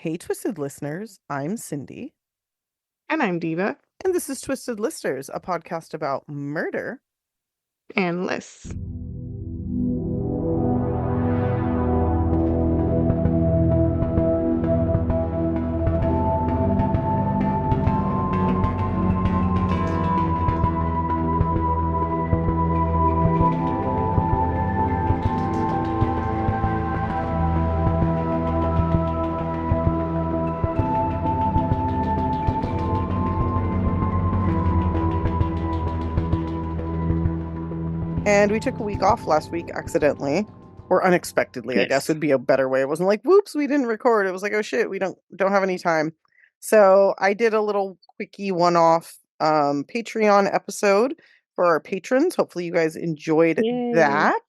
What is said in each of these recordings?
Hey, Twisted listeners, I'm Cindy, And I'm Diva. and this is Twisted Listers, a podcast about murder. And Liz. And we took a week off last week accidentally, or unexpectedly, I guess Yes. would be a better way. It wasn't like, whoops, we didn't record. It was like, oh shit, we don't have any time. So I did a little quickie one-off Patreon episode for our patrons. Hopefully you guys enjoyed Yay. that.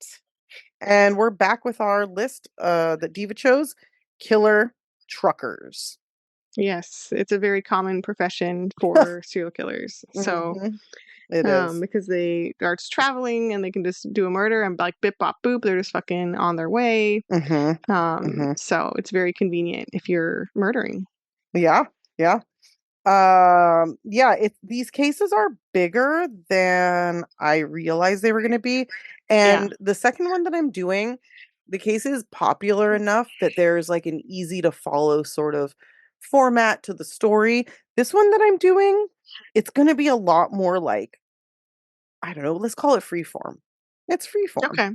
And we're back with our list that Diva chose, killer truckers. Yes. It's a very common profession for serial killers. So, Mhm. It is. because they are just traveling and they can just do a murder and like bip bop boop, they're just fucking on their way. Mm-hmm. Mm-hmm. So it's very convenient if you're murdering. Yeah, yeah. Yeah, these cases are bigger than I realized they were going to be. Yeah. And the second one that I'm doing, the case is popular enough that there's like an easy to follow sort of format to the story. This one that I'm doing, it's going to be a lot more like, I don't know, let's call it freeform. It's freeform. Okay.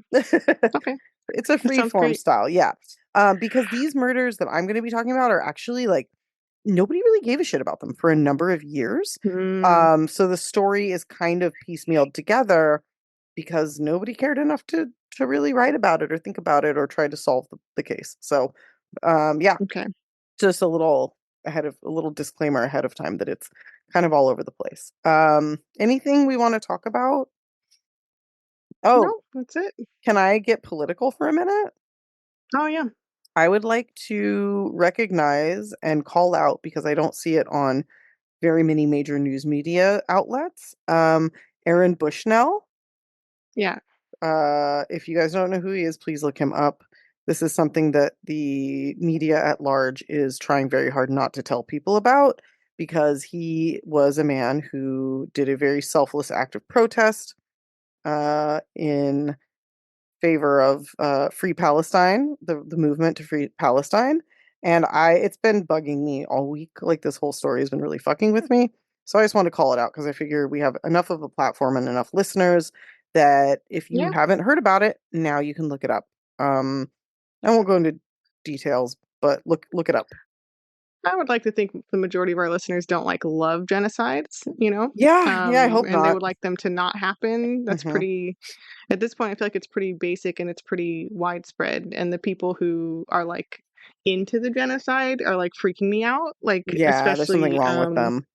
Okay. It's a That sounds freeform great. style, yeah. Because these murders that I'm going to be talking about are actually like nobody really gave a shit about them for a number of years. Mm, So the story is kind of piecemealed together because nobody cared enough to really write about it or think about it or try to solve the case. So yeah, okay. just a little disclaimer ahead of time that it's kind of all over the place. Anything we want to talk about? Oh, No, that's it. can I get political for a minute? Oh, yeah. I would like to recognize and call out because I don't see it on very many major news media outlets. Aaron Bushnell. Yeah. If you guys don't know who he is, please look him up. This is something that the media at large is trying very hard not to tell people about because he was a man who did a very selfless act of protest in favor of Free Palestine, the movement to free Palestine. And it's been bugging me all week. Like this whole story has been really fucking with me. So I just want to call it out because I figure we have enough of a platform and enough listeners that if you Yeah. haven't heard about it, now you can look it up. I won't go into details, but look it up. I would like to think the majority of our listeners don't like love genocides, Yeah, I hope and they not. would like them to not happen. That's Hmm. pretty, at this point, I feel like it's pretty basic and it's pretty widespread. And the people who are like into the genocide are like freaking me out. Like, Yeah, there's something especially, wrong with them.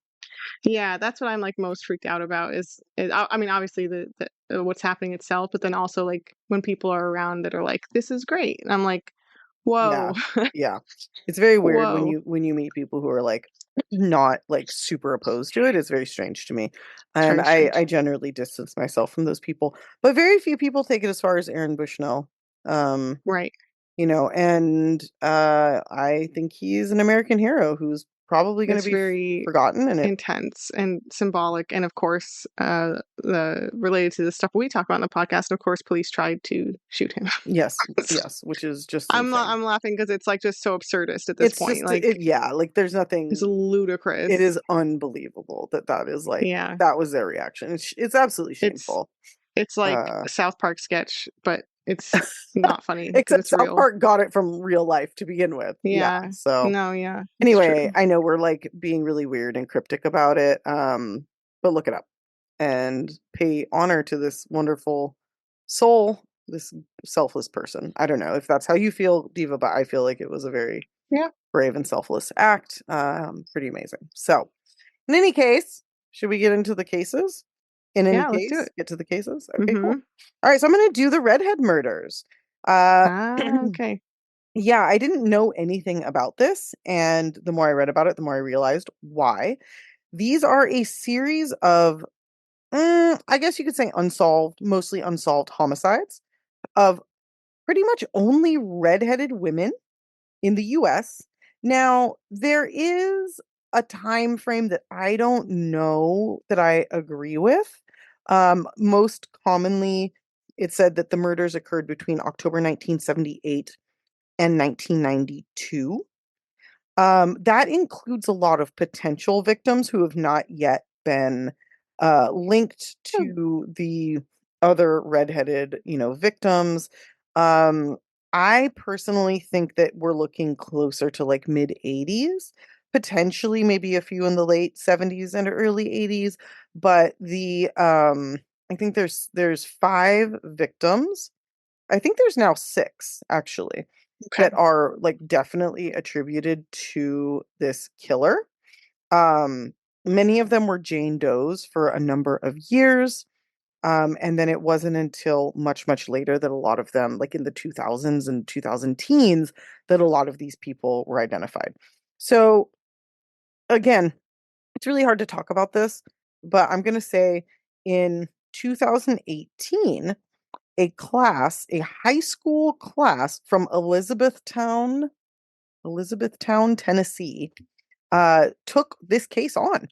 yeah, that's what I'm like most freaked out about is I mean, obviously the what's happening itself, but then also like when people are around that are like, this is great. And I'm like, Yeah. whoa, Yeah. It's very weird whoa, when you meet people who are like not like super opposed to it. It's very strange to me. it's And very strange. I generally distance myself from those people. But very few people take it as far as Aaron Bushnell. Um, Right. and I think he's an American hero who's probably going to It's be very forgotten and it intense and symbolic, and of course, the related to the stuff we talk about in the podcast. Of course, police tried to shoot him. yes, yes, which is just I'm not. insane. I'm laughing because it's like just so absurdist at this It's point. just Like yeah, like there's it's nothing. It ludicrous. is unbelievable that that is like Yeah, that was their reaction. It's absolutely it's shameful. it's like Uh, a South Park sketch, but it's not funny because except it's South real. Park got it from real life to begin with. Yeah. Yeah. So No. Yeah. It's anyway, true. I know we're like being really weird and cryptic about it. But look it up and pay honor to this wonderful soul, this selfless person. I don't know if that's how you feel, Diva, but I feel like it was a very Yeah. brave and selfless act. Pretty amazing. So, in any case, should we get into the cases? In any Yeah. Let's do case, it. get to the cases. Okay, cool. Mm-hmm. All right, so I'm going to do the Redhead Murders. Uh, Ah. Okay. yeah, I didn't know anything about this, and the more I read about it, the more I realized why. These are a series of, I guess you could say, mostly unsolved homicides of pretty much only redheaded women in the US Now, there is a time frame that I don't know that I agree with. Most commonly, it said that the murders occurred between October 1978 and 1992. That includes a lot of potential victims who have not yet been linked Hmm, to the other redheaded, victims. Um, I personally think that we're looking closer to like mid 80s, potentially maybe a few in the late 70s and early 80s, but I think there's five victims. I think there's now six actually okay. that are like definitely attributed to this killer. Um, Many of them were Jane Does for a number of years. And then it wasn't until much, much later that a lot of them, like in the 2000s and 2000 teens, that a lot of these people were identified. So again, it's really hard to talk about this, but I'm going to say in 2018, a high school class from Elizabethtown, Tennessee, took this case on.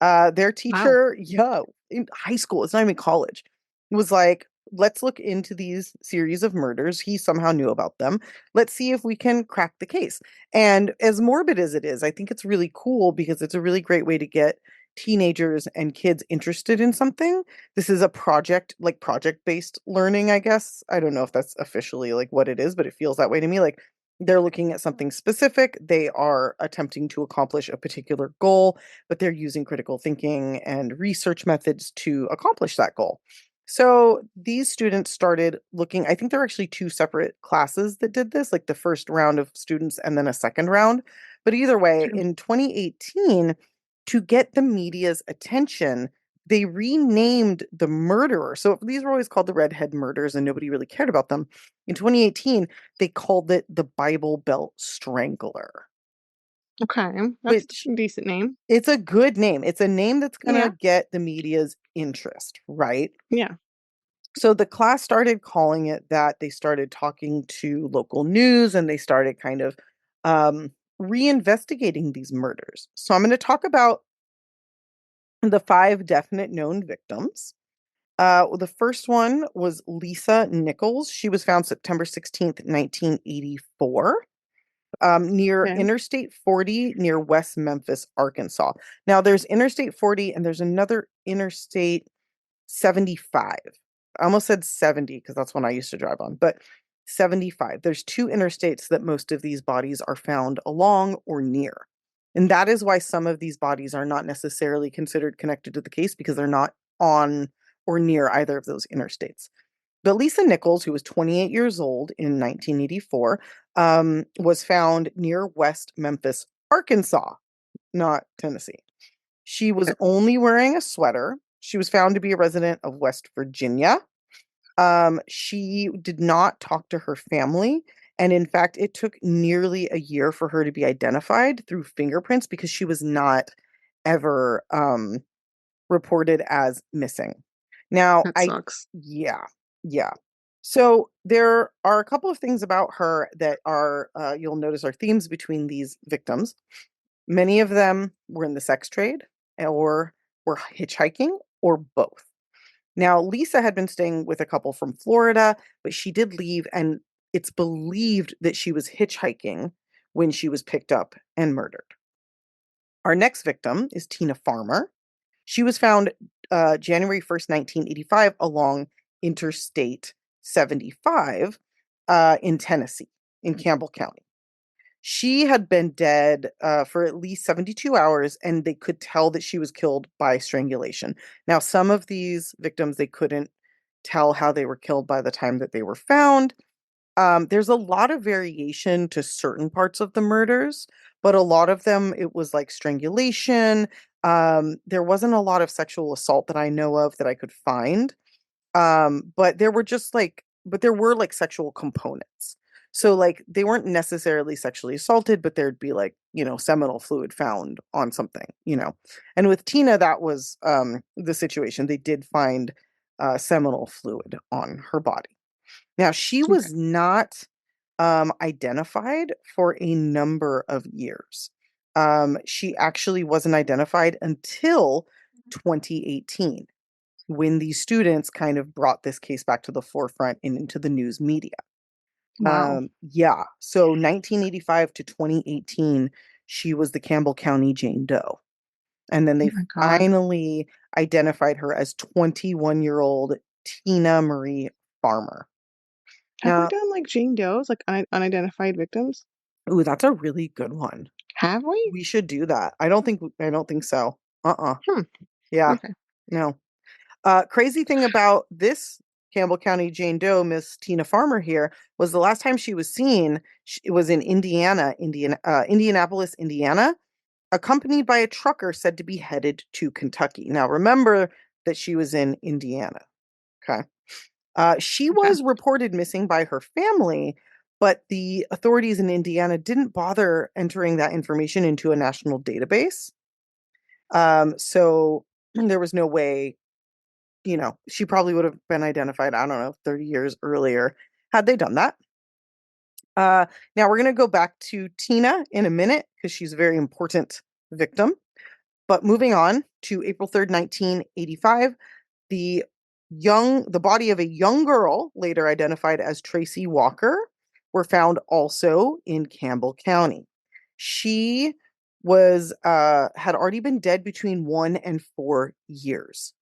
Their Wow. teacher, yeah, in high school, it's not even college, was like, let's look into these series of murders. He somehow knew about them. Let's see if we can crack the case. And as morbid as it is, I think it's really cool because it's a really great way to get teenagers and kids interested in something. This is a project, like project-based learning, I guess. I don't know if that's officially like what it is, but it feels that way to me. Like they're looking at something specific, they are attempting to accomplish a particular goal, but they're using critical thinking and research methods to accomplish that goal. So these students started looking, I think there are actually two separate classes that did this, like the first round of students and then a second round. But either way, Okay. in 2018, to get the media's attention, they renamed the murderer. So these were always called the Redhead Murders and nobody really cared about them. In 2018, they called it the Bible Belt Strangler, Okay. That's which a decent name. it's a good name. It's a name that's gonna Yeah. get the media's interest, right? Yeah. So the class started calling it that. They started talking to local news and they started kind of reinvestigating these murders. So I'm going to talk about the five definite known victims. The first one was Lisa Nichols. She was found September 16th, 1984, near Okay. Interstate 40 near West Memphis, Arkansas. Now, there's Interstate 40 and there's another Interstate 75. I almost said 70 because that's one I used to drive on, but 75. There's two interstates that most of these bodies are found along or near. And that is why some of these bodies are not necessarily considered connected to the case because they're not on or near either of those interstates. But Lisa Nichols, who was 28 years old in 1984, was found near West Memphis, Arkansas, not Tennessee. She was only wearing a sweater. She was found to be a resident of West Virginia. She did not talk to her family. And in fact, it took nearly a year for her to be identified through fingerprints because she was not ever reported as missing. Now, That sucks. yeah, yeah. So there are a couple of things about her that are, you'll notice are themes between these victims. Many of them were in the sex trade or were hitchhiking or both. Now, Lisa had been staying with a couple from Florida, but she did leave, and it's believed that she was hitchhiking when she was picked up and murdered. Our next victim is Tina Farmer. She was found January 1st, 1985, along Interstate 75 in Tennessee, in Campbell County. She had been dead for at least 72 hours, and they could tell that she was killed by strangulation. Now, some of these victims, they couldn't tell how they were killed by the time that they were found. There's a lot of variation to certain parts of the murders, but a lot of them, it was like strangulation. There wasn't a lot of sexual assault that I know of that I could find. But there were like sexual components. So like they weren't necessarily sexually assaulted, but there'd be like, seminal fluid found on something. And with Tina, that was the situation. They did find seminal fluid on her body. Now, she Okay. was not identified for a number of years. She actually wasn't identified until 2018 when these students kind of brought this case back to the forefront and into the news media. Wow. Yeah, so 1985 to 2018, she was the Campbell County Jane Doe. And then Oh they my God. finally identified her as 21-year-old Tina Marie Farmer. Have we Now, done like Jane Doe's, like unidentified victims? ooh, that's a really good one. Have we? We should do that. I don't think so. Uh-uh. Hmm. Yeah. Okay. No. Crazy thing about this Campbell County Jane Doe, Miss Tina Farmer here, was the last time she was seen, it was in Indianapolis, Indiana, accompanied by a trucker said to be headed to Kentucky. Now, remember that she was in Indiana. Okay. She Okay. was reported missing by her family, but the authorities in Indiana didn't bother entering that information into a national database. So there was no way, she probably would have been identified, I don't know, 30 years earlier had they done that. Uh, Now we're going to go back to Tina in a minute because she's a very important victim. But moving on to April 3rd, 1985, the the body of a young girl, later identified as Tracy Walker, were found also in Campbell County. She was had already been dead between 1 and 4 years.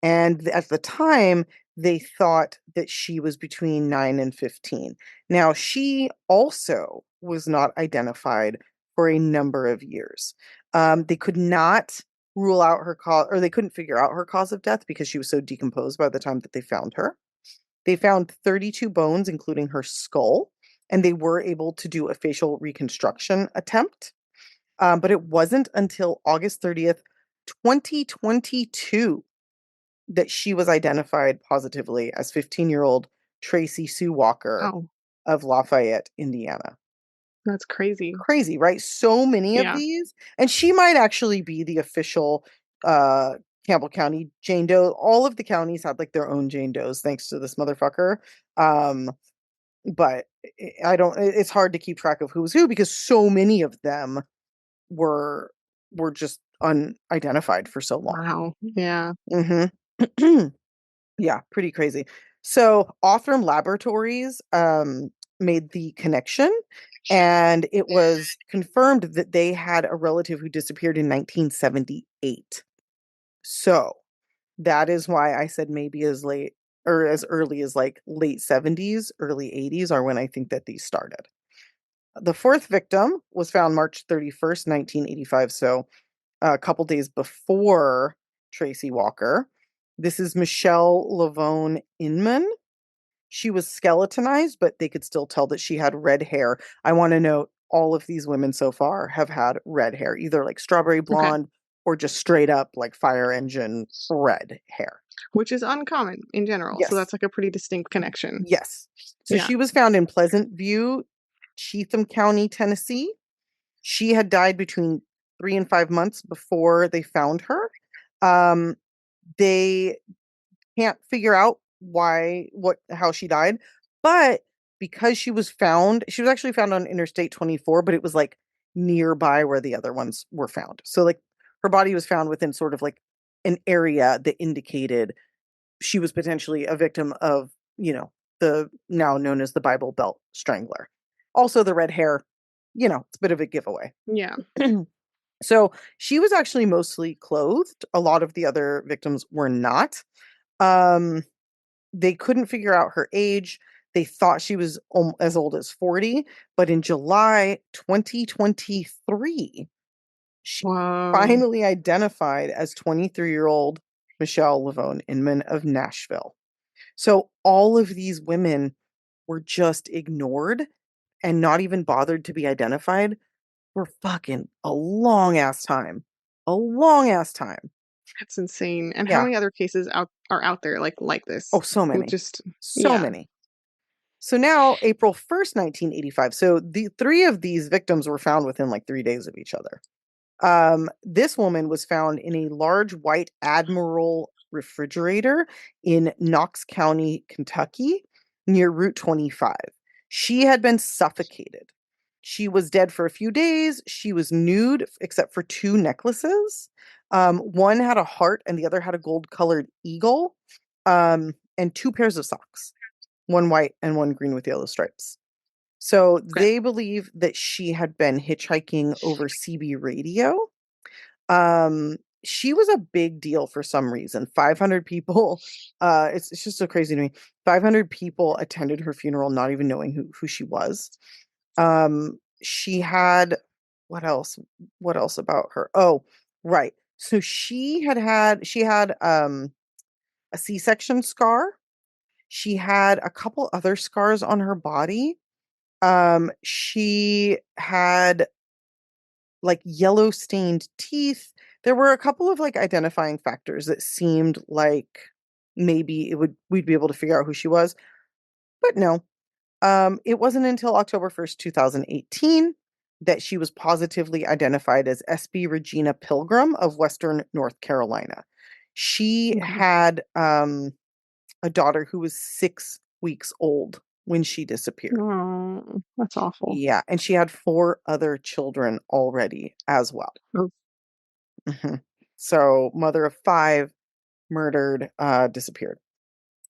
And at the time, they thought that she was between 9 and 15. Now, she also was not identified for a number of years. They could not rule out her cause, or they couldn't figure out her cause of death because she was so decomposed by the time that they found her. They found 32 bones, including her skull, and they were able to do a facial reconstruction attempt. But it wasn't until August 30th, 2022 that she was identified positively as 15-year-old Tracy Sue Walker Oh, of Lafayette, Indiana. that's crazy. Crazy, right? So many of Yeah. these. And she might actually be the official uh Campbell County Jane Doe. All of the counties had like their own Jane Does thanks to this motherfucker. Um, but I don't it's hard to keep track of who's who because so many of them were just unidentified for so long. Wow. Yeah. Mhm. Yeah, pretty crazy. So Othram Laboratories made the connection, and it was confirmed that they had a relative who disappeared in 1978. So that is why I said maybe as late or as early as like late 70s, early 80s are when I think that these started. The fourth victim was found March 31st, 1985. So a couple days before Tracy Walker. This is Michelle Lavone Inman. She was skeletonized, but they could still tell that she had red hair. I want to note all of these women so far have had red hair, either like strawberry Okay. blonde or just straight up like fire engine red hair. Which is uncommon in general. So Yes. that's like a pretty distinct connection. Yes. So Yeah. she was found in Pleasant View, Cheatham County, Tennessee. She had died between 3 and 5 months before they found her. Um, they can't figure out how she died, but because she was actually found on Interstate 24, but it was like nearby where the other ones were found. So like her body was found within sort of like an area that indicated she was potentially a victim of, the now known as the Bible Belt Strangler. Also the red hair, it's a bit of a giveaway. Yeah. So she was actually mostly clothed. A lot of the other victims were not. Um, they couldn't figure out her age. They thought she was as old as 40, but in July 2023, she Whoa. finally identified as 23-year-old Michelle Lavone Inman of Nashville. So all of these women were just ignored and not even bothered to be identified for fucking a long ass time. A long ass time. That's insane. And how Yeah. many other cases are out there like this? Oh, so With many. just So yeah. many. So now, April 1st, 1985. So the three of these victims were found within like 3 days of each other. This woman was found in a large white Admiral refrigerator in Knox County, Kentucky, near Route 25. She had been suffocated. She was dead for a few days. She was nude except for two necklaces. One had a heart and the other had a gold colored eagle, and two pairs of socks, one white and one green with yellow stripes. So Okay. they believe that she had been hitchhiking over CB radio. Um, she was a big deal for some reason. 500 people, it's just so crazy to me. 500 people attended her funeral, not even knowing who she was. She had, what else? What else about her? Oh, right. So she had a C-section scar. She had a couple other scars on her body. She had like yellow stained teeth. There were a couple of like identifying factors that seemed like maybe we'd be able to figure out who she was, but no. It wasn't until October 1st, 2018 that she was positively identified as SB Regina Pilgrim of Western North Carolina. She Okay. had a daughter who was 6 weeks old when she disappeared. Oh, that's awful. Yeah, and she had four other children already as well. Oh, Mhm. So, mother of five, murdered, disappeared.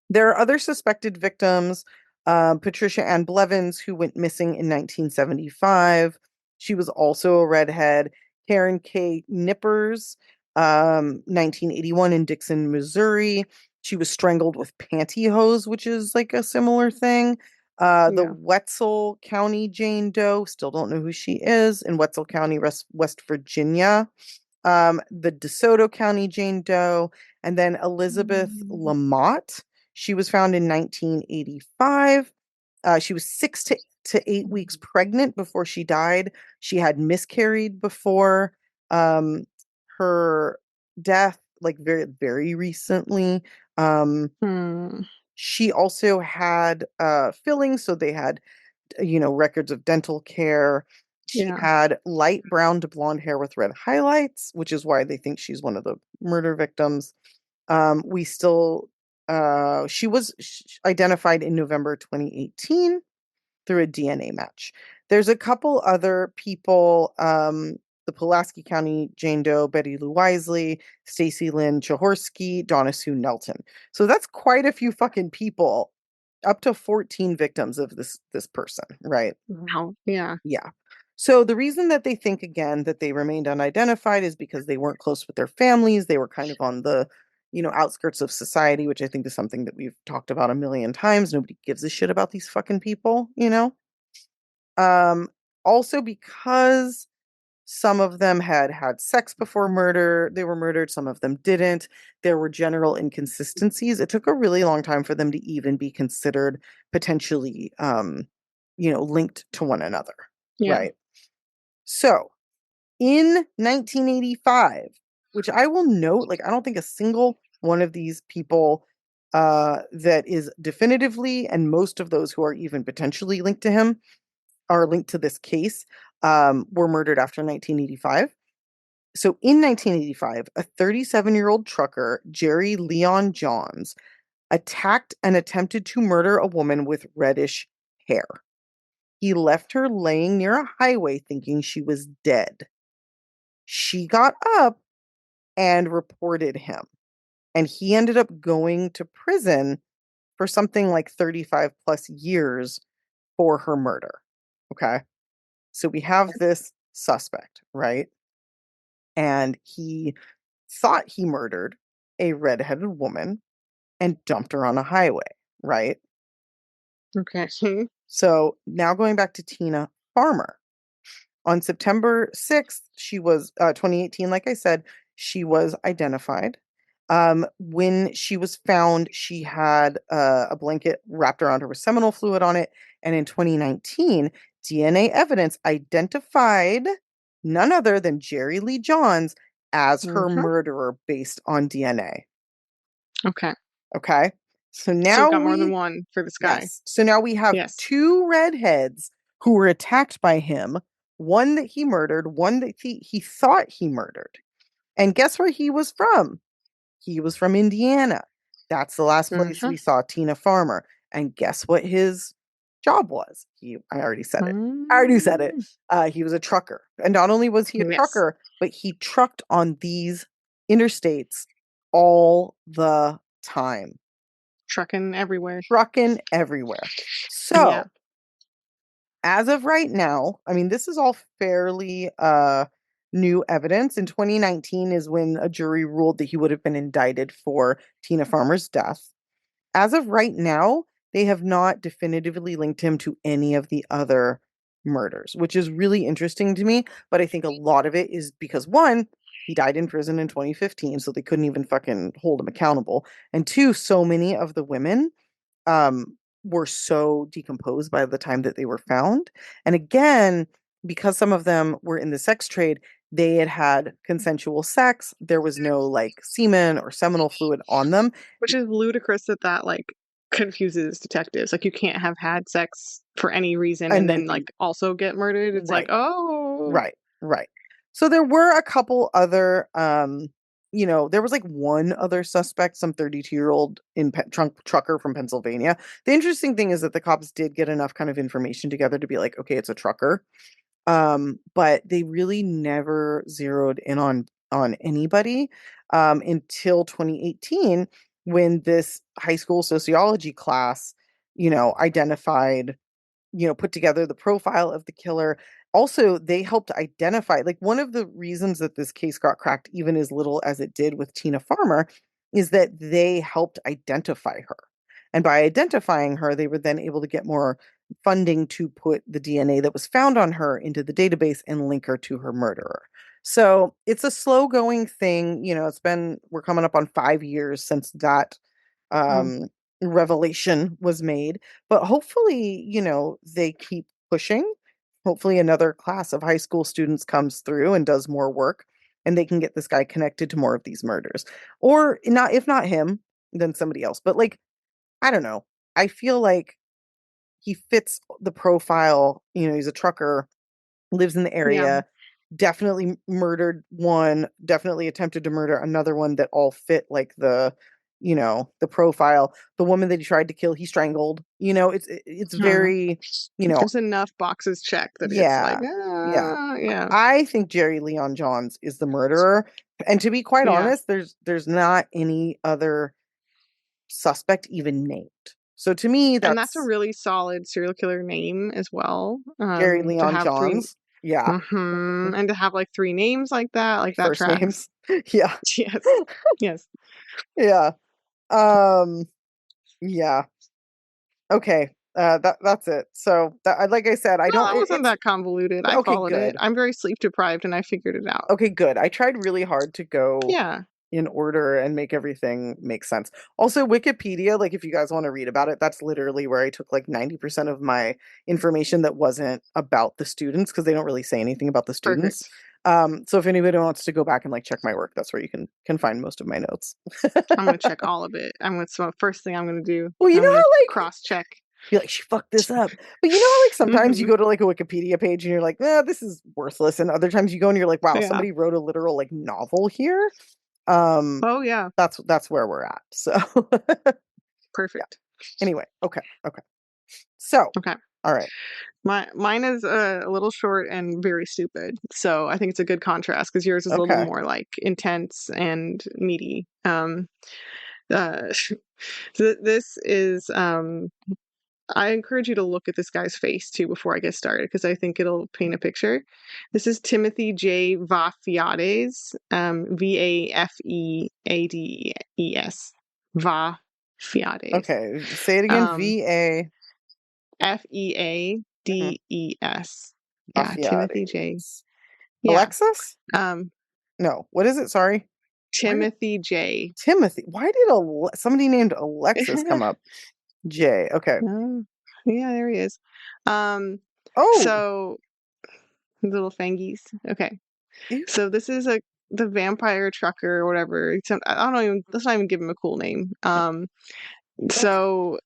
There are other suspected victims. Patricia Ann Blevins, who went missing in 1975. She was also a redhead. Karen K. Nippers, 1981 in Dixon, Missouri. She was strangled with pantyhose, which is like a similar thing. The yeah. Wetzel County Jane Doe, still don't know who she is, in Wetzel County, West Virginia. The DeSoto County Jane Doe, and then Elizabeth Mm. Lamott. She was found in 1985. She was 6 to 8 weeks pregnant before she died. She had miscarried before um, her death, like very, very recently. Um, Hmm. she also had fillings, so they had records of dental care. She Yeah. had light brown to blonde hair with red highlights, which is why they think she's one of the murder victims. We still, she was identified in November 2018 through a DNA match. There's a couple other people, the Pulaski County Jane Doe, Betty Lou Wisely, Stacy Lynn Chahorsky, Donna Sue Nelton. So that's quite a few fucking people, up to 14 victims of this person, right? Wow. Yeah. Yeah. So the reason that they think again that they remained unidentified is because they weren't close with their families. They were kind of on the, outskirts of society, which I think is something that we've talked about a million times. Nobody gives a shit about these fucking people. Um, Also because some of them had had sex before murder, they were murdered, some of them didn't. There were general inconsistencies. It took a really long time for them to even be considered potentially linked to one another, Yeah. right? So, in 1985, which I will note, like I don't think a single one of these people that is definitively, and most of those who are even potentially linked to him are linked to this case, were murdered after 1985. So in 1985, a 37-year-old trucker, Jerry Leon Johns, attacked and attempted to murder a woman with reddish hair. He left her laying near a highway thinking she was dead. She got up and reported him, and he ended up going to prison for something like 35 plus years for her murder. Okay. So we have this suspect, right? And he thought he murdered a redheaded woman and dumped her on a highway, right? Okay. So now going back to Tina Farmer. On September 6th, 2018, like I said, she was identified. When she was found, she had a blanket wrapped around her with seminal fluid on it. And in 2019, DNA evidence identified none other than Jerry Lee Johns as her Mhm. murderer based on DNA. Okay. Okay. So So we now got more than one for this guy. yes. So now we have Yes. two redheads who were attacked by him, one that he murdered, one that he thought he murdered. And guess where he was from? He was from Indiana. That's the last place Mhm. we saw Tina Farmer. And guess what his job was. I already said it. I already said it. Mm. He was a trucker. And not only was he a Yes. trucker, but he trucked on these interstates all the time, Trucking everywhere. trucking everywhere. Yeah. So, as of right now, I mean, this is all fairly new evidence. In 2019 is when a jury ruled that he would have been indicted for Tina Farmer's death. As of right now, they have not definitively linked him to any of the other murders, which is really interesting to me. But I think a lot of it is because one, he died in prison in 2015, so they couldn't even fucking hold him accountable. And two, so many of the women were so decomposed by the time that they were found. And again, because some of them were in the sex trade, they had had consensual sex. There was no like semen or seminal fluid on them. Which is ludicrous that like confuses detectives. Like you can't have had sex for any reason And and then then be like also get murdered. It's like, right, oh, right, right. So there were a couple other, there was like one other suspect, some 32-year-old in trucker from Pennsylvania. The interesting thing is that the cops did get enough kind of information together to be like, okay, it's a trucker. But they really never zeroed in on anybody until 2018 when this high school sociology class, identified, put together the profile of the killer. Also, they helped identify, like, one of the reasons that this case got cracked, even as little as it did with Tina Farmer, is that they helped identify her. And by identifying her, they were then able to get more funding to put the DNA that was found on her into the database and link her to her murderer. So it's a slow going thing. We're coming up on 5 years since that oh, um, revelation was made. But hopefully, they keep pushing. Hopefully, another class of high school students comes through and does more work, and they can get this guy connected to more of these murders. Or not, if not him, then somebody else. But like, I don't know. I feel like he fits the profile. He's a trucker, lives in the yeah. area, definitely murdered one, definitely attempted to murder another one that all fit like the profile. The woman that he tried to kill, he strangled. It's Huh. very, There's enough boxes checked that it's like, yeah. Yeah. yeah, I think Jerry Leon Johns is the murderer. And to be quite yeah. honest, there's not any other suspect even named. So to me, And that's a that's really solid serial killer name as well. Jerry To Leon have three, Johns. Yeah. Mhm. and to have like three names like that First tracks. names. Yeah. Yes, yes. Yeah. Um, yeah. Okay. That's it. So that, like I said, I No, don't that wasn't it's that convoluted. I okay, followed it. good. I'm very sleep deprived, and I figured it out. Okay, good. I tried really hard to go Yeah, in order and make everything make sense. Also, Wikipedia, like if you guys want to read about it, that's literally where I took like 90% of my information that wasn't about the students because they don't really say anything about the students. perfect. So if anybody wants to go back and like check my work, that's where you can find most of my notes. I'm gonna check all of it. So first thing I'm gonna do, Well, you I'm know gonna how like cross check. be like, she fucked this up. But you know how like sometimes you Hmm. go to like a Wikipedia page and you're like, this is worthless. And other times you go and you're like, wow, Yeah. somebody wrote a literal like novel here. Um, Oh yeah. that's where we're at. So yeah. Perfect. Anyway, okay, okay. So, Okay. all right. Mine is a little short and very stupid. So I think it's a good contrast because yours is a little Okay. more like intense and meaty. So this is I encourage you to look at this guy's face too before I get started because I think it'll paint a picture. This is Timothy J. Vafeades, Vafeades, Vafeades, Okay. Say it again. um, VA mhm, Feades. Yeah, Timothy J. Vafeades. Yeah, Alexis? um, No. What is it? Sorry. Why did Timothy J. Timothy? Why did somebody named Alexis come up? J. Okay. Oh, yeah, there he is. Um, Oh, so little fangies. Okay. ew. So this is the vampire trucker or whatever. Except I don't even let's not even give him a cool name. Okay. So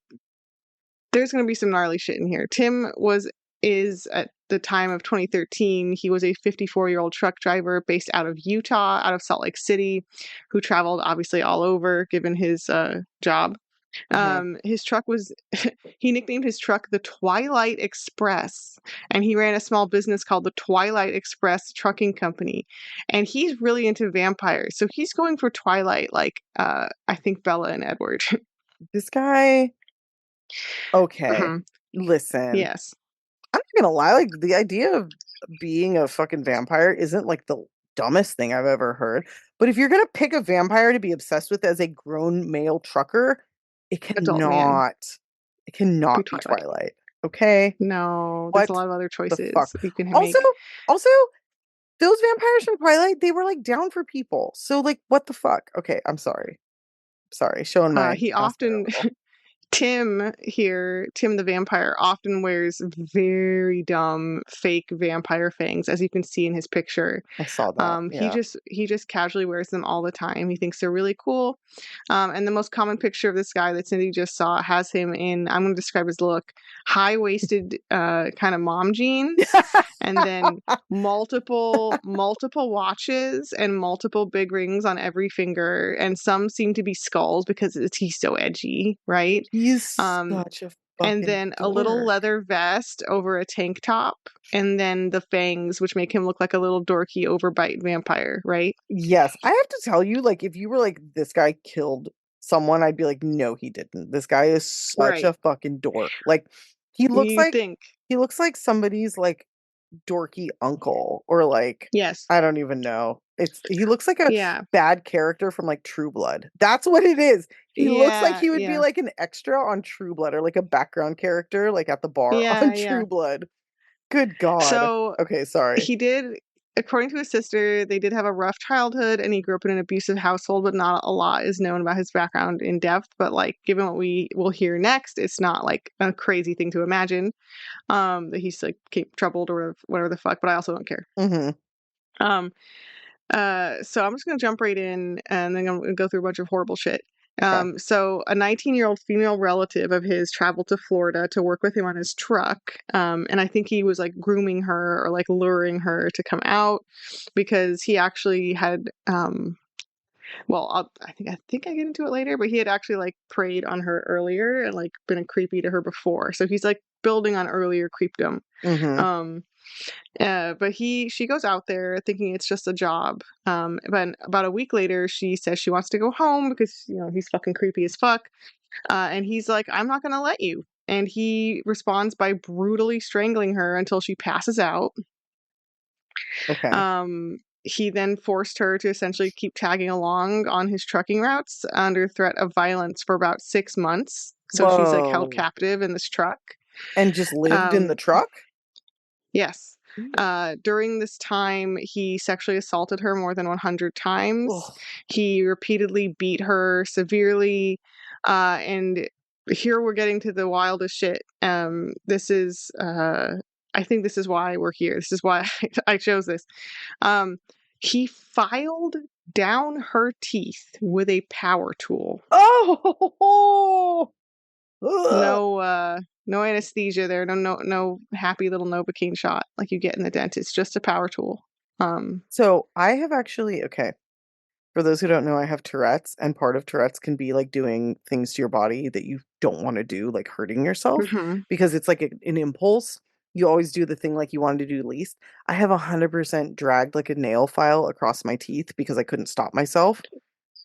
there's gonna be some gnarly shit in here. Tim is at the time of 2013, he was a 54-year-old truck driver based out of Utah, out of Salt Lake City, who traveled obviously all over given his job. Mhm. His truck was he nicknamed his truck the Twilight Express, and he ran a small business called the Twilight Express Trucking Company. And he's really into vampires, so he's going for Twilight, like I think Bella and Edward. This guy, okay. Mhm. Listen, Yes, I'm not gonna lie, like the idea of being a fucking vampire isn't like the dumbest thing I've ever heard. But if you're gonna pick a vampire to be obsessed with as a grown male trucker, it adult man, cannot, it be cannot be Twilight. Twilight. Okay? No, there's a What lot of other the choices fuck? you can Also, make. also, those vampires from Twilight, they were like down for people. So like what the fuck? Okay, I'm sorry. Sorry, showing my He ass there a often little. Tim here, Tim the vampire, often wears very dumb fake vampire fangs, as you can see in his picture. I saw that. Yeah. He just casually wears them all the time. He thinks they're really cool. And the most common picture of this guy that Cindy just saw has him in, I'm going to describe his look, high-waisted kind of mom jeans, and then multiple watches and multiple big rings on every finger, and some seem to be skulls because he's so edgy, right? He's Um, such a and fucking then a little dork. leather vest over a tank top, and then the fangs, which make him look like a little dorky overbite vampire, right? Yes, I have to tell you, like, if you were like, this guy killed someone, I'd be like, no, he didn't. This guy is such Right. a fucking dork. Like, he looks You like think. he looks like somebody's like dorky uncle, or like, Yes. I don't even know. He looks like a Yeah. bad character from like True Blood. That's what it is. He looks like Yeah. he would be Yeah. like an extra on True Blood, or like a background character, like at the bar on Yeah. Yeah. True Blood. Good God. So Okay, sorry. he did, according to his sister, they did have a rough childhood and he grew up in an abusive household, but not a lot is known about his background in depth. But like, given what we will hear next, it's not like a crazy thing to imagine that he's like troubled or whatever the fuck, but I also don't care. Hmm. Um, so I'm just gonna jump right in and then I'm gonna go through a bunch of horrible shit. Okay. So a 19-year-old female relative of his traveled to Florida to work with him on his truck. And I think he was like grooming her or like luring her to come out because he actually had, well, I think I get into it later, but he had actually like preyed on her earlier and like been creepy to her before. So he's like building on earlier creepdom. Hmm. Um, but she goes out there thinking it's just a job. But about a week later, she says she wants to go home because he's fucking creepy as fuck. And he's like, "I'm not gonna let you." And he responds by brutally strangling her until she passes out. Okay. He then forced her to essentially keep tagging along on his trucking routes under threat of violence for about 6 months. So she's like held Whoa. captive in this truck. And just lived in Um, the truck? Yes. During this time, he sexually assaulted her more than 100 times. Oh, He repeatedly beat her severely. And here we're getting to the wildest shit. I think this is why we're here. This is why I chose this. Um, he filed down her teeth with a power tool. oh, ugh. No anesthesia there. No happy little Novocaine shot like you get in the dentist. Just a power tool. Um, So I have actually, okay, for those who don't know, I have Tourette's, and part of Tourette's can be like doing things to your body that you don't want to do, like hurting yourself, mhm. because it's like an impulse. You always do the thing like you wanted to do least. I have 100% dragged like a nail file across my teeth because I couldn't stop myself.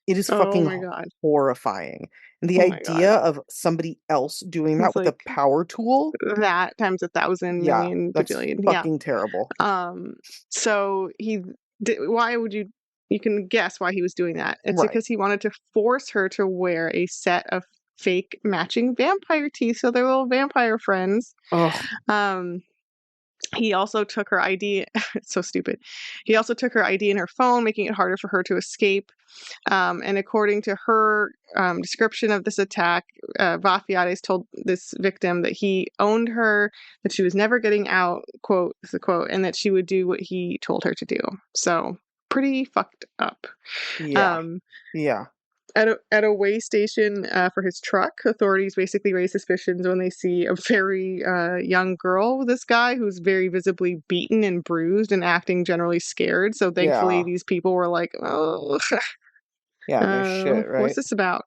It is Oh fucking my god. horrifying. And the Oh my god. idea of somebody else doing that It's with a like power tool, that times 1,000 yeah, million that's bajillion. Yeah. fucking terrible. Um, so he did, why would you can guess why he was doing that. It's Right. because he wanted to force her to wear a set of fake matching vampire teeth so they're little vampire friends. Oh, Um, he also took her ID. It's so stupid. He also took her ID and her phone, making it harder for her to escape. And according to her description of this attack, Vafeades told this victim that he owned her, that she was never getting out, quote, is the quote, and that she would do what he told her to do. So pretty fucked up. yeah. Um, Yeah. at a way station for his truck, authorities basically raise suspicions when they see a very young girl with this guy who's very visibly beaten and bruised and acting generally scared. So thankfully, Yeah. these people were like, "Oh, Yeah, no shit, what's right? this about?"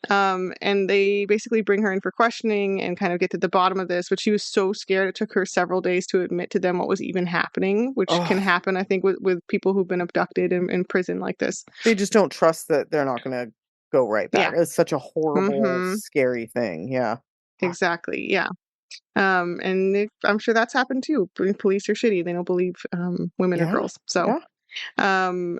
And they basically bring her in for questioning and kind of get to the bottom of this, but she was so scared it took her several days to admit to them what was even happening, which can Oh, happen, I think, with people who've been abducted in prison like this. they just don't trust that they're not gonna go right back. Yeah. It's such a horrible, Mm-hmm. scary thing. Yeah. Exactly. Yeah. I'm sure that's happened too. Police are shitty. They don't believe women or Yeah. girls. So, Yeah. um,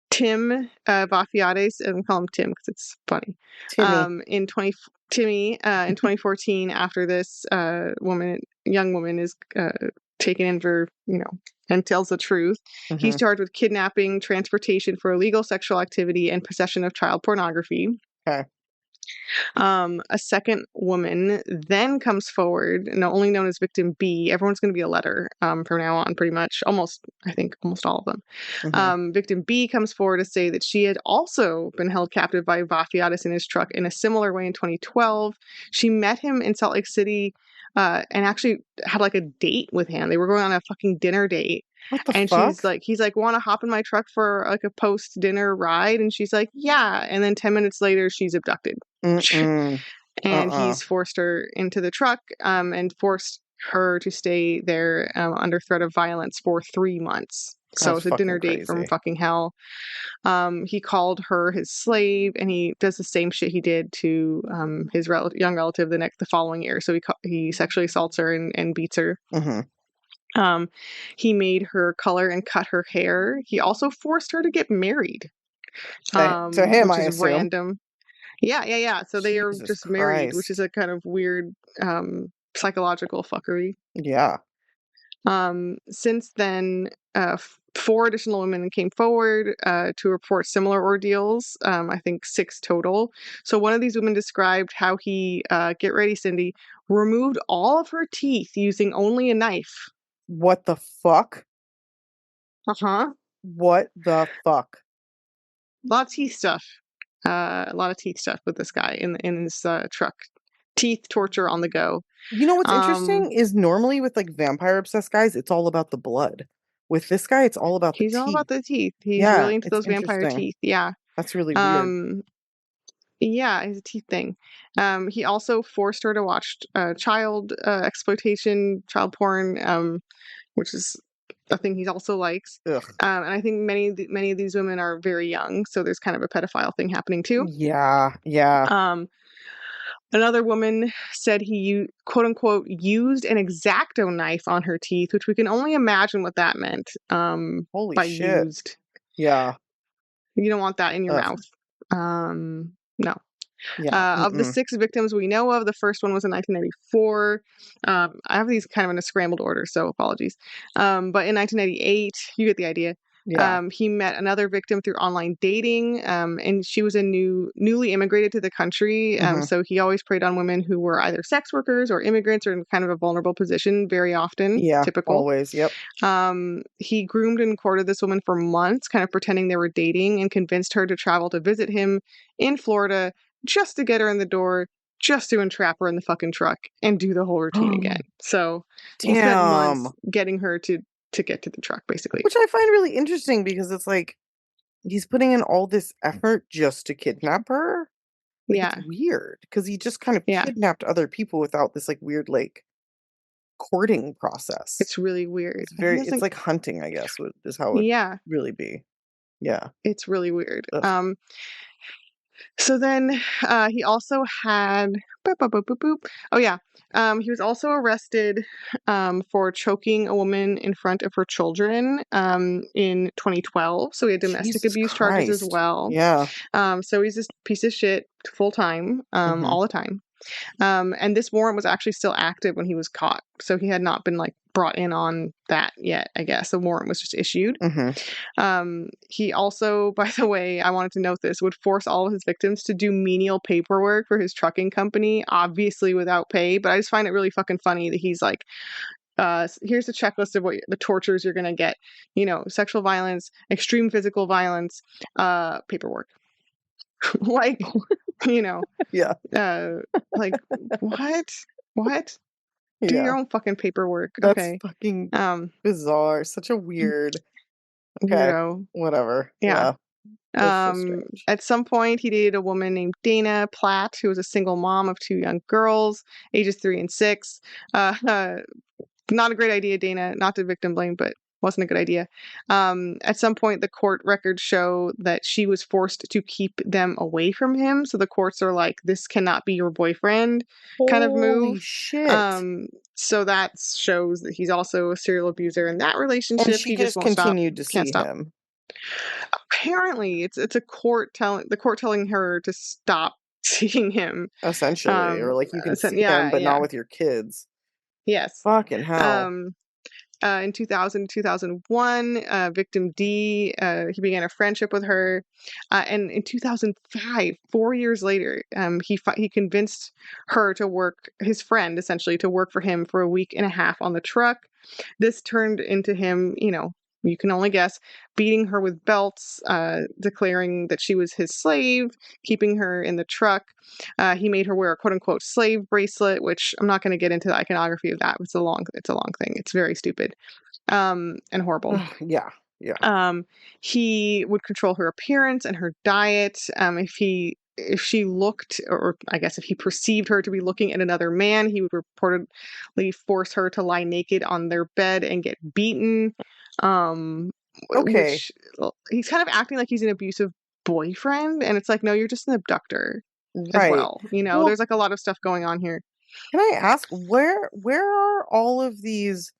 Tim Vafeades, and we call him Tim because it's funny. Timmy. In 20 Timmy in 2014, after this young woman is taken in for and tells the truth, he's Hmm. charged with kidnapping, transportation for illegal sexual activity, and possession of child pornography. Okay. A second woman then comes forward, only known as Victim B. Everyone's going to be a letter from now on, pretty much. I think almost all of them. Hmm. Victim B comes forward to say that she had also been held captive by Vafeades in his truck in a similar way in 2012. She met him in Salt Lake City and actually had like a date with him. They were going on a fucking dinner date. What the And fuck? he's like, want to hop in my truck for like a post dinner ride? And she's like, yeah. And then 10 minutes later, she's abducted. Mm-mm. And Uh-uh. he's forced her into the truck and forced her to stay there under threat of violence for 3 months. So That's it's a dinner fucking date from crazy. fucking hell. He called her his slave, and he does the same shit he did to his young relative the following year. So he sexually assaults her and beats her. Hmm. Um, he made her color and cut her hair. He also forced her to get married, To him, which I is assume. random. Yeah, yeah, yeah. So they are Jesus just married, which is Christ. a kind of weird psychological fuckery. Yeah. Since then, four additional women came forward to report similar ordeals. I think six total. So one of these women described how he, get ready, Cindy, removed all of her teeth using only a knife. What the fuck? Uh huh. What the fuck? A lot of teeth stuff. A lot of teeth stuff with this guy in his truck. Teeth torture on the go. You know what's Um, interesting is normally with like vampire obsessed guys, it's all about the blood. With this guy, it's all about the He's all teeth. about the teeth. He's Yeah, really into it's those vampire interesting. teeth. Yeah. That's really weird. Um, yeah, it's a teeth thing. He also forced her to watch child exploitation, child porn, which is a thing he also likes. Ugh. And I think many of these women are very young, so there's kind of a pedophile thing happening too. Yeah, yeah. Um, Another woman said quote unquote used an X-Acto knife on her teeth, which we can only imagine what that meant. Holy By shit. used. Yeah. You don't want that in your Ugh. mouth. No. Yeah. Of the Mm-mm. six victims we know of, the first one was in 1994. I have these kind of in a scrambled order, so apologies. But in 1998, you get the idea. Yeah. He met another victim through online dating, and she was newly immigrated to the country. Hmm. So he always preyed on women who were either sex workers or immigrants or in kind of a vulnerable position, very often, Yeah, typical. always. Yep. He groomed and courted this woman for months, kind of pretending they were dating, and convinced her to travel to visit him in Florida just to get her in the door, just to entrap her in the fucking truck and do the whole routine again. So he spent months Damn. getting her to get to the truck, basically. Which I find really interesting because it's like he's putting in all this effort just to kidnap her. Like it's Yeah, weird because he just kind of yeah, kidnapped other people without this like weird like courting process. it's really weird. It's And he it's doesn't. like hunting, I guess, is how it would Yeah, really be. Yeah. it's really weird. Ugh. So then he also had boop, boop, boop, boop, boop. Oh yeah. He was also arrested for choking a woman in front of her children in 2012. So he had domestic Jesus abuse charges as Christ. well. Yeah. So he's this piece of shit full time, Hmm. all the time. And this warrant was actually still active when he was caught. So he had not been like brought in on that yet, I guess. The warrant was just issued. Hmm. He also, by the way, I wanted to note this, would force all of his victims to do menial paperwork for his trucking company, obviously without pay. But I just find it really fucking funny that he's like, here's a checklist of what the tortures you're going to get, sexual violence, extreme physical violence, paperwork. Like, you know, Yeah. uh, like, what? Do Yeah. your own fucking paperwork. That's Okay. fucking Um, bizarre. Such a weird. Okay. Weirdo. Whatever. Yeah. Yeah. That's so strange. At some point, he dated a woman named Dana Platt, who was a single mom of 2 young girls, ages 3 and 6. Not a great idea, Dana. Not to victim blame, but wasn't a good idea. At some point, the court records show that she was forced to keep them away from him. So the courts are like, this cannot be your boyfriend kind of Holy move. shit. So that shows that he's also a serial abuser in that And relationship. she He just just won't stop, continued to can't see stop. him. Apparently, it's a court telling her to stop seeing him. Essentially. Or like you can So, see him, yeah, but yeah, not with your kids. yes. Fucking hell. Um, in 2000, 2001, victim D, he began a friendship with her. And in 2005, 4 years later, he convinced her to work, his friend essentially, to work for him for a week and a half on the truck. This turned into him, you can only guess, beating her with belts, declaring that she was his slave, keeping her in the truck. He made her wear a quote unquote slave bracelet, which I'm not going to get into the iconography of that. It's a long thing. It's very stupid, and horrible. Yeah. Yeah. He would control her appearance and her diet. If she looked, or I guess if he perceived her to be looking at another man, he would reportedly force her to lie naked on their bed and get beaten. Um, Okay. which he's kind of acting like he's an abusive boyfriend, and it's like, no, you're just an abductor as Right. well. Well, There's like a lot of stuff going on here. can I ask where are all of these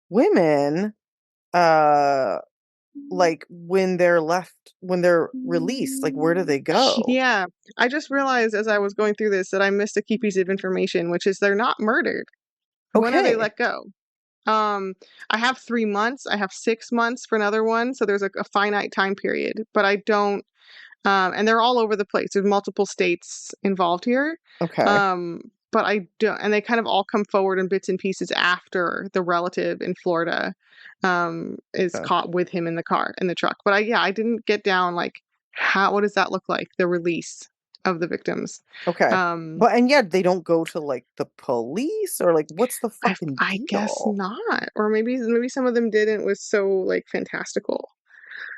women uh like when they're released, like where do they go? Yeah, I just realized as I was going through this that I missed a key piece of information, which is they're not murdered. When are they Okay. let go? Um, I have 3 months. I have 6 months for another one, so there's a finite time period. But I don't. And they're all over the place. There's multiple states involved here. Okay. Um, but I don't, and they kind of all come forward in bits and pieces after the relative in Florida is Okay. caught with him in the truck. But I didn't get down like what does that look like? The release of the victims. Okay. Um, But and yet they don't go to like the police or like what's the fucking I guess deal? not, or maybe some of them did, and it was so like fantastical.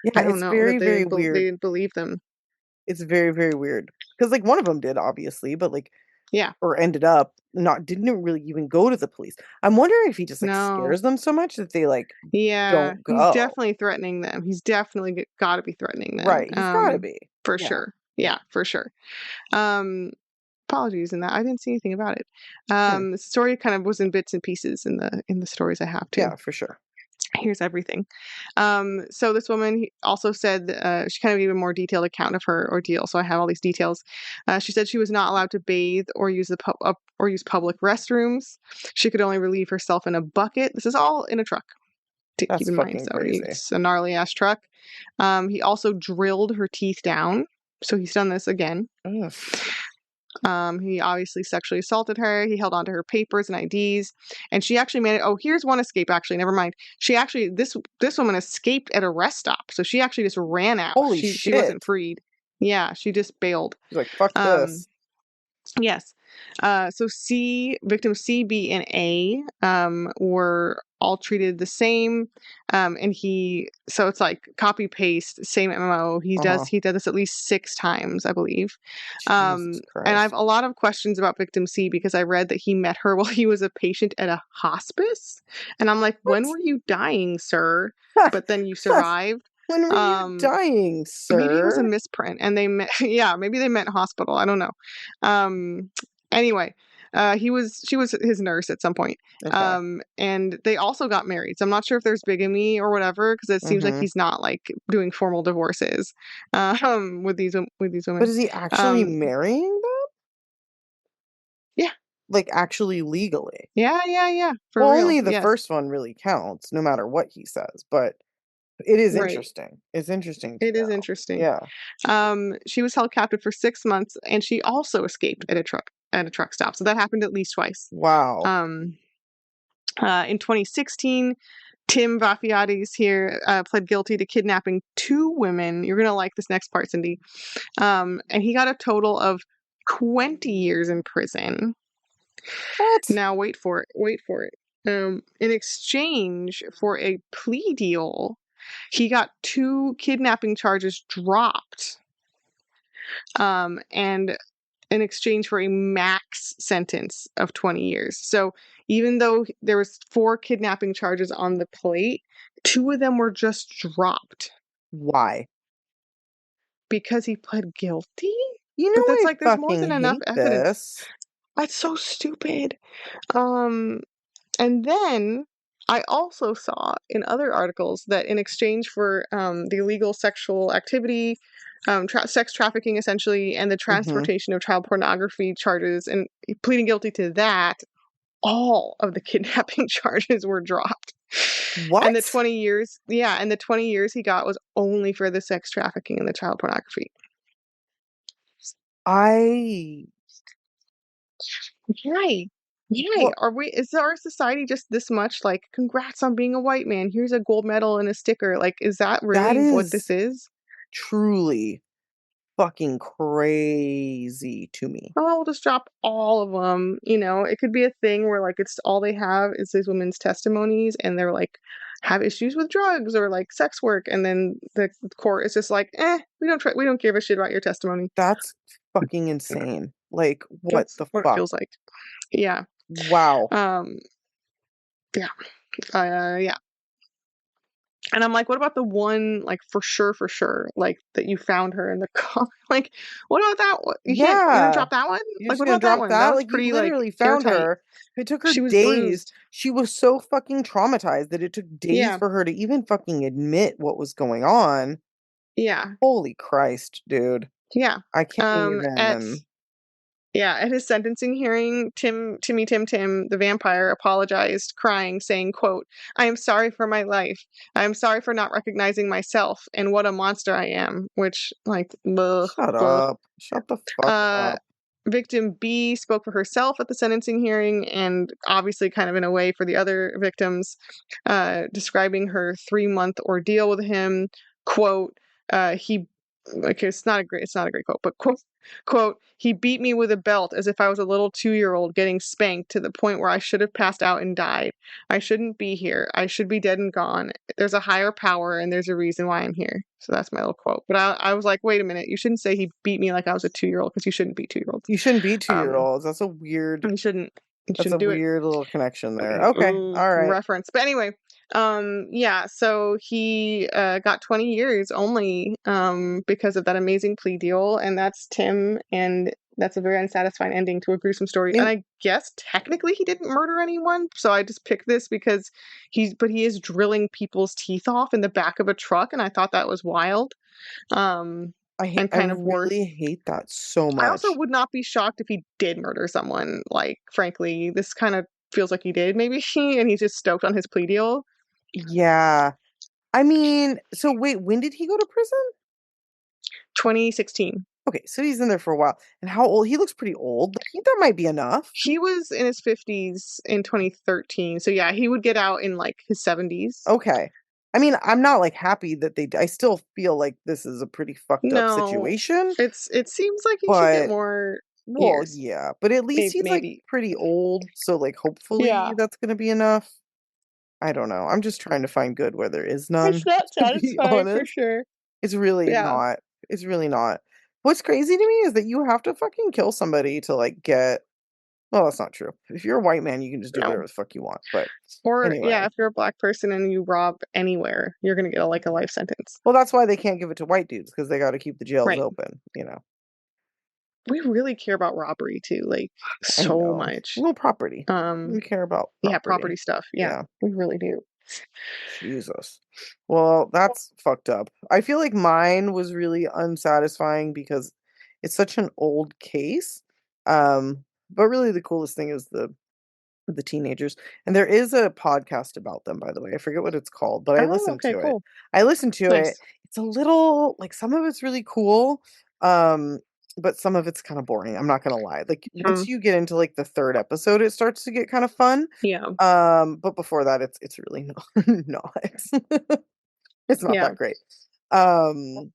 Yeah, I don't it's know very, that very they weird. didn't believe them. It's very, very weird. Because like one of them did obviously, but like Yeah, or ended up not didn't really even go to the police. I'm wondering if he just like no. scares them so much that they like Yeah, don't he's go. definitely threatening them. He's definitely got to be threatening them. Right. He's got to be. For Yeah. sure. Yeah, for sure. Um, Apologies in that I didn't see anything about it. Hmm. The story kind of was in bits and pieces in the stories I have too. Yeah, for sure. Here's everything. So this woman also said she kind of gave a more detailed account of her ordeal. So I have all these details. She said she was not allowed to bathe or use or use public restrooms. She could only relieve herself in a bucket. This is all in a truck, to keep That's in mind. fucking So crazy. it's a gnarly ass truck. He also drilled her teeth down. So he's done this again. Ugh. He obviously sexually assaulted her. He held onto her papers and IDs, and she actually made it. Oh, here's one escape. Actually, never mind. She actually this woman escaped at a rest stop. So she actually just ran out. Holy She wasn't shit. freed. Yeah, she just bailed. He's like, fuck Um, this. Yes. So victim C, B, and A were all treated the same. So it's like copy paste, same MMO. Uh-huh. He did this at least 6 times, I believe. Jesus And I have Christ. a lot of questions about victim C because I read that he met her while he was a patient at a hospice. And I'm like, when What? were you dying, sir? But then you survived. When were you Um, dying, Maybe it was a sir? misprint and they meant yeah, maybe they meant hospital. I don't know. Um anyway, she was his nurse at some point. Okay. And they also got married. So I'm not sure if there's bigamy or whatever because it seems like Mm-hmm. he's not like doing formal divorces with these But women. is he actually Um marrying them? yeah. Like actually legally? Yeah, for Well, real. only the Yes. first one really counts, no matter what he says. But it is Right. interesting. It's interesting to It is know. interesting. Yeah. She was held captive for 6 months and she also escaped at a truck stop. So that happened at least twice. Wow. Um in 2016, Tim Vafeades here pled guilty to kidnapping 2 women. You're going to like this next part, Cindy. And he got a total of 20 years in prison. What? Now, wait for it. In exchange for a plea deal He got 2 kidnapping charges dropped, and in exchange for a max sentence of 20 years. So even though there was 4 kidnapping charges on the plate, 2 of them were just dropped Why? because he pled guilty? You But know that's I like there's more fucking than enough hate evidence. this. That's so stupid. Um And then I also saw in other articles that in exchange for the illegal sexual activity, sex trafficking essentially, and the Mhm. transportation of child pornography charges, and pleading guilty to that, all of the kidnapping charges were dropped. And the What? 20 years, yeah, and the 20 years he got was only for the sex trafficking and the child pornography. I Yay. Yay. well, Is our society just this much like, congrats on being a white man? Here's a gold medal and a sticker. Like, is that that really what this is is? truly fucking crazy to me. Oh, we'll just drop all of them. It could be a thing where like it's all they have is these women's testimonies and they're like have issues with drugs or like sex work, and then the court is just like, we don't give a shit about your testimony. That's fucking insane. Like, what That's the what it fuck? feels like. Yeah. Wow. Um, yeah. Yeah. And I'm like, what about the one, like, for sure, like, that you found her in the car? Like, what about that one? You're gonna Yeah. drop that one? You're Like, just what gonna about that drop one? That that? one's Like, you pretty, like, literally found airtight. her. It took her She was days. bruised. She was so fucking traumatized that it took days Yeah, for her to even fucking admit what was going on. yeah, Holy Christ, dude. yeah. I can't At even. Yeah, at his sentencing hearing, Tim, the vampire, apologized, crying, saying, quote, "I am sorry for my life. I am sorry for not recognizing myself and what a monster I am," which, like, bleh, Shut bleh. up. Shut the fuck Uh, up. Victim B spoke for herself at the sentencing hearing, and obviously kind of in a way for the other victims, describing her 3-month ordeal with him. Quote, he like it's not a great quote, but quote, "He beat me with a belt as if I was a little 2-year-old getting spanked to the point where I should have passed out and died. I shouldn't be here. I should be dead and gone. There's a higher power and there's a reason why I'm here." So that's my little quote. But I was like, wait a minute, you shouldn't say he beat me like I was a 2-year-old, because you shouldn't beat 2-year-olds. You shouldn't be 2 year Um, olds. you shouldn't you That's a shouldn't do it. weird little connection there. Okay. Ooh, All right. reference. But anyway, yeah, so he got 20 years only because of that amazing plea deal, and that's Tim, and that's a very unsatisfying ending to a gruesome story. And In I guess technically he didn't murder anyone, so I just picked this because he is drilling people's teeth off in the back of a truck, and I thought that was wild. Um and I kind of worth. really hate that so I also much. would not be shocked if he did murder someone. Like, frankly, this kind of feels like he did, maybe, and he's just stoked on his plea deal. Yeah. I mean, so wait, when did he go to prison? 2016. Okay, so he's in there for a while. And how old? He looks pretty old. I think that might be enough. He was in his 50s in 2013. So yeah, he would get out in like his 70s. Okay. I mean, I'm not like happy that I still feel like this is a pretty fucked up No, situation, it seems like he should get but more well, years. yeah, but at least he's like Maybe. pretty old, so like hopefully Yeah. that's gonna be enough. I don't know. I'm just trying to find good where there is none, It's not to be satisfying for honest. sure. It's really Yeah. not. It's really not. What's crazy to me is that you have to fucking kill somebody to like get well, that's not true. If you're a white man, you can just do No. whatever the fuck you want. But Or yeah, anyway. if you're a black person and you rob anywhere, you're gonna get like a life sentence. Well, that's why they can't give it to white dudes because they got to keep the jails Right. open. We really care about robbery too, like, I so know. much. Well, property. Um, We care about yeah, property. property stuff. Yeah, Yeah. we really do. Jesus. Well, that's fucked up. I feel like mine was really unsatisfying because it's such an old case. But really the coolest thing is the teenagers. And there is a podcast about them, by the way. I forget what it's called, but I Oh, listened okay, to it. cool. I listened to it. Nice. It's a little like some of it's really cool. Um, but some of it's kind of boring. I'm not gonna lie. Like Mm, once you get into like the third episode, it starts to get kind of fun. yeah, But before that, it's really not not. It's not yeah. that great. Um,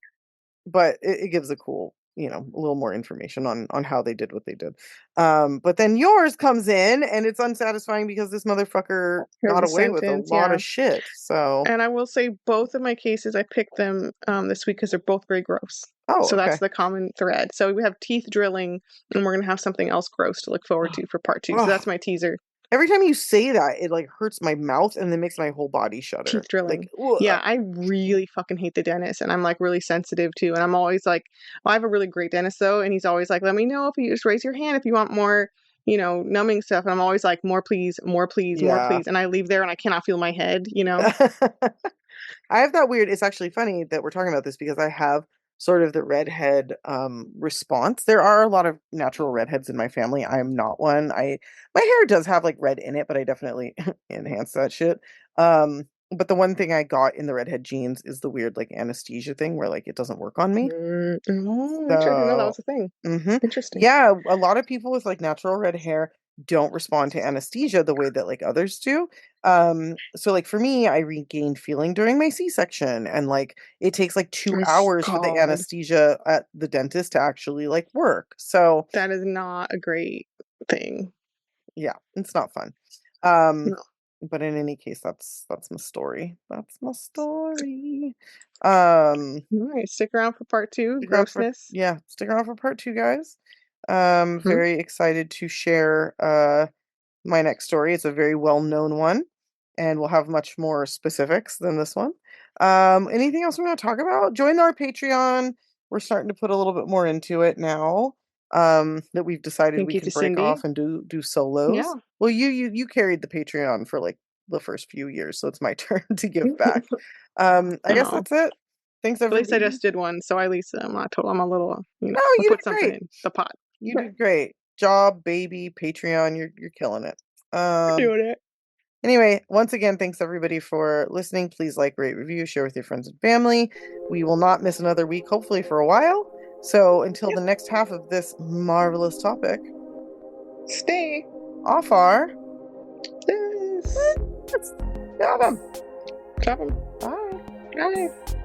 but it gives a cool a little more information on how they did what they did. But then yours comes in and it's unsatisfying because this motherfucker Here's got the away with a sentence, lot yeah. of shit. So, And I will say both of my cases, I picked them this week because they're both very gross. oh, So okay. that's the common thread. So we have teeth drilling, and we're gonna have something else gross to look forward to for part 2. So Oh, that's my teaser. every time you say that, it like hurts my mouth and then makes my whole body shudder. Teeth drilling. Like, ugh. Yeah, I really fucking hate the dentist, and I'm like really sensitive too. And I'm always like, well, I have a really great dentist though, and he's always like, let me know if you just raise your hand if you want more, numbing stuff. And I'm always like, more please, more please, more Yeah. please. And I leave there and I cannot feel my head. I have that weird, it's actually funny that we're talking about this because I have sort of the redhead response. There are a lot of natural redheads in my family. I am not one. My hair does have like red in it, but I definitely enhance that shit. But the one thing I got in the redhead genes is the weird like anesthesia thing where like it doesn't work on me. Oh, I didn't know that So, was a thing. mhm. Interesting. Yeah, a lot of people with like natural red hair don't respond to anesthesia the way that like others do. So like for me, I regained feeling during my C-section and like it takes like 2 Oh, hours for the God, anesthesia at the dentist to actually like work. So, that is not a great thing. yeah, it's not fun. Um, No. but in any case, that's my story. That's my story. Um, All right, stick around for part 2, Stick around for grossness. yeah, stick around for part 2, guys. Hmm? Very excited to share my next story. It's a very well-known one, and we'll have much more specifics than this one. Anything else we want to talk about? Join our Patreon. We're starting to put a little bit more into it now. That we've decided Thank we you can to break Cindy. off and do solos. Yeah. Well, you carried the Patreon for like the first few years, so it's my turn to give back. I guess Oh, that's it. Thanks at least I everybody. just did one, so at least I'm not total. I'm a little, No, I you put did something great. in the pot. You We're did great. Job, baby, Patreon, you're killing it. Um, doing it. anyway, once again, thanks everybody for listening. Please like, rate, review, share with your friends and family. We will not miss another week, hopefully for a while. So until the next half of this marvelous topic, Stay. au revoir. Yes. Got 'em. Drop 'em. Bye. Bye.